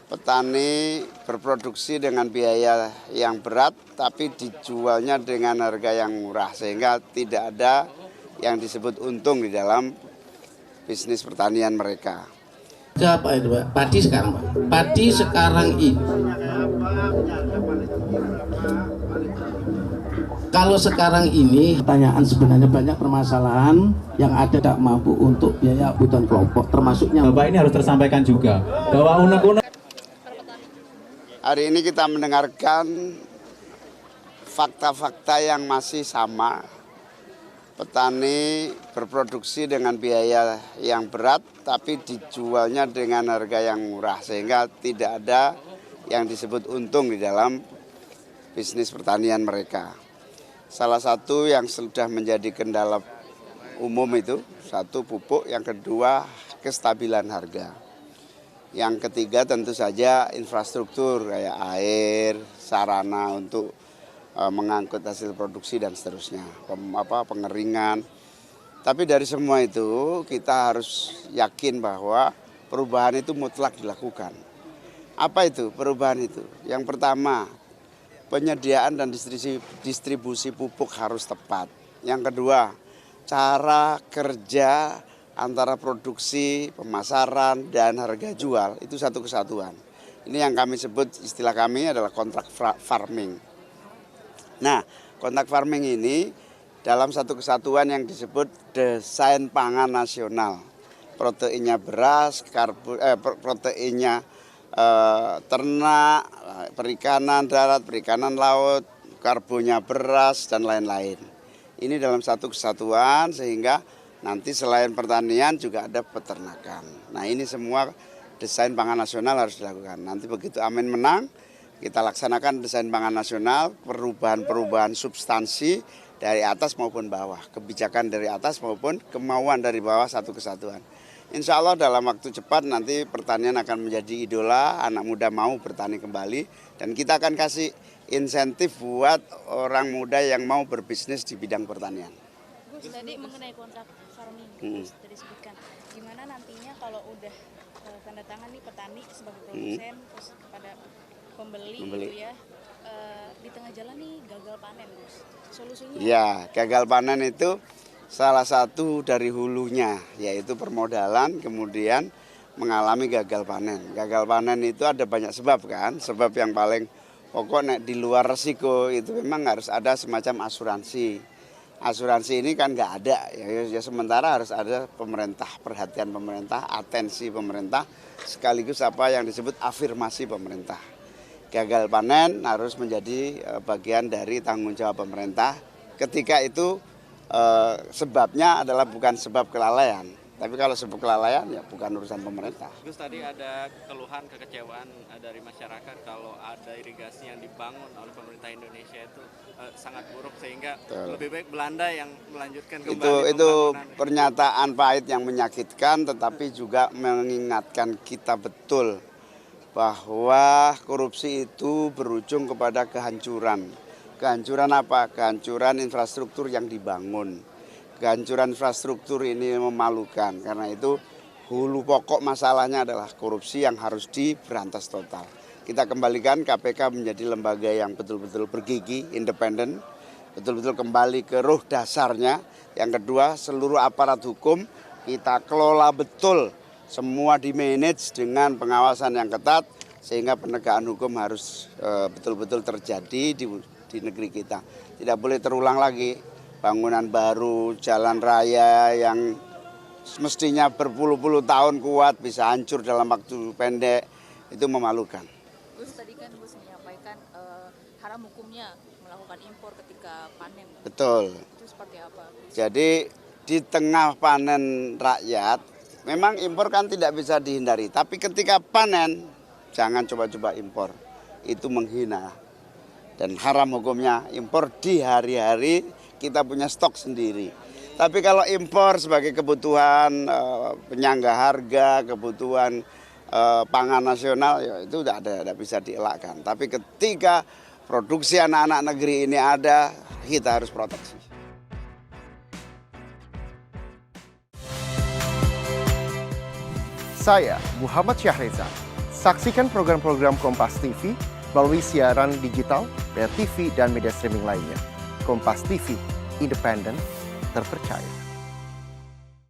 petani berproduksi dengan biaya yang berat tapi dijualnya dengan harga yang murah sehingga tidak ada yang disebut untung di dalam bisnis pertanian mereka. Apa itu Pak? Padi sekarang Pak. Padi sekarang ini. Kalau sekarang ini pertanyaan sebenarnya banyak permasalahan yang ada tidak mampu untuk biaya kebutuhan kelompok termasuknya. Bapak ini harus tersampaikan juga bahwa undang-undang. Hari ini kita mendengarkan fakta-fakta yang masih sama. Petani berproduksi dengan biaya yang berat tapi dijualnya dengan harga yang murah sehingga tidak ada yang disebut untung di dalam bisnis pertanian mereka. Salah satu yang sudah menjadi kendala umum itu, satu pupuk, yang kedua kestabilan harga. Yang ketiga tentu saja infrastruktur kayak air, sarana untuk mengangkut hasil produksi dan seterusnya, pengeringan. Tapi dari semua itu kita harus yakin bahwa perubahan itu mutlak dilakukan. Apa itu perubahan itu? Yang pertama, penyediaan dan distribusi pupuk harus tepat. Yang kedua, cara kerja antara produksi, pemasaran, dan harga jual itu satu kesatuan. Ini yang kami sebut, istilah kami adalah kontrak farming. Nah, kontrak farming ini dalam satu kesatuan yang disebut desain pangan nasional. Proteinnya beras, proteinnya ternak, perikanan darat, perikanan laut, karbonnya beras, dan lain-lain. Ini dalam satu kesatuan sehingga nanti selain pertanian juga ada peternakan. Nah, ini semua desain pangan nasional harus dilakukan. Nanti begitu Amin menang, kita laksanakan desain pangan nasional, perubahan-perubahan substansi dari atas maupun bawah, kebijakan dari atas maupun kemauan dari bawah, satu kesatuan. Insya Allah dalam waktu cepat nanti pertanian akan menjadi idola, anak muda mau bertani kembali, dan kita akan kasih insentif buat orang muda yang mau berbisnis di bidang pertanian. Gus, tadi mengenai kontrak farming, Gus tadi sebutkan, gimana nantinya kalau udah tanda tangan nih petani sebagai produsen, terus kepada pembeli. Gitu ya, di tengah jalan nih gagal panen, Gus. Solusinya? Ya, gagal panen itu salah satu dari hulunya, yaitu permodalan, kemudian mengalami gagal panen. Gagal panen itu ada banyak sebab kan, sebab yang paling pokok di luar resiko itu memang harus ada semacam asuransi. Asuransi ini kan nggak ada, ya sementara harus ada pemerintah, perhatian pemerintah, atensi pemerintah, sekaligus apa yang disebut afirmasi pemerintah. Gagal panen harus menjadi bagian dari tanggung jawab pemerintah. Ketika itu sebabnya adalah bukan sebab kelalaian, tapi kalau sebab kelalaian ya bukan urusan pemerintah. Gus, tadi ada keluhan, kekecewaan dari masyarakat kalau ada irigasi yang dibangun oleh pemerintah Indonesia itu sangat buruk sehingga lebih baik Belanda yang melanjutkan kembali. Itu pernyataan pahit yang menyakitkan, tetapi juga mengingatkan kita betul bahwa korupsi itu berujung kepada kehancuran. Kehancuran apa? Kehancuran infrastruktur yang dibangun. Kehancuran infrastruktur ini memalukan, karena itu hulu pokok masalahnya adalah korupsi yang harus diberantas total. Kita kembalikan KPK menjadi lembaga yang betul-betul bergigi, independen, betul-betul kembali ke ruh dasarnya. Yang kedua, seluruh aparat hukum kita kelola betul, semua di-manage dengan pengawasan yang ketat, sehingga penegakan hukum harus betul-betul terjadi di negeri kita. Tidak boleh terulang lagi bangunan baru, jalan raya yang mestinya berpuluh-puluh tahun kuat bisa hancur dalam waktu pendek, itu memalukan. Gus, tadi kan Gus menyampaikan haram hukumnya melakukan impor ketika panen. Betul. Itu seperti apa? Jadi di tengah panen rakyat, memang impor kan tidak bisa dihindari. Tapi ketika panen, jangan coba-coba impor. Itu menghina. Dan haram hukumnya impor di hari-hari kita punya stok sendiri. Tapi kalau impor sebagai kebutuhan penyangga harga, kebutuhan pangan nasional, ya itu tidak bisa dielakkan. Tapi ketika produksi anak-anak negeri ini ada, kita harus proteksi. Saya Muhammad Syahreza. Saksikan program-program Kompas TV melalui siaran digital, pay TV, dan media streaming lainnya. Kompas TV, independen, terpercaya.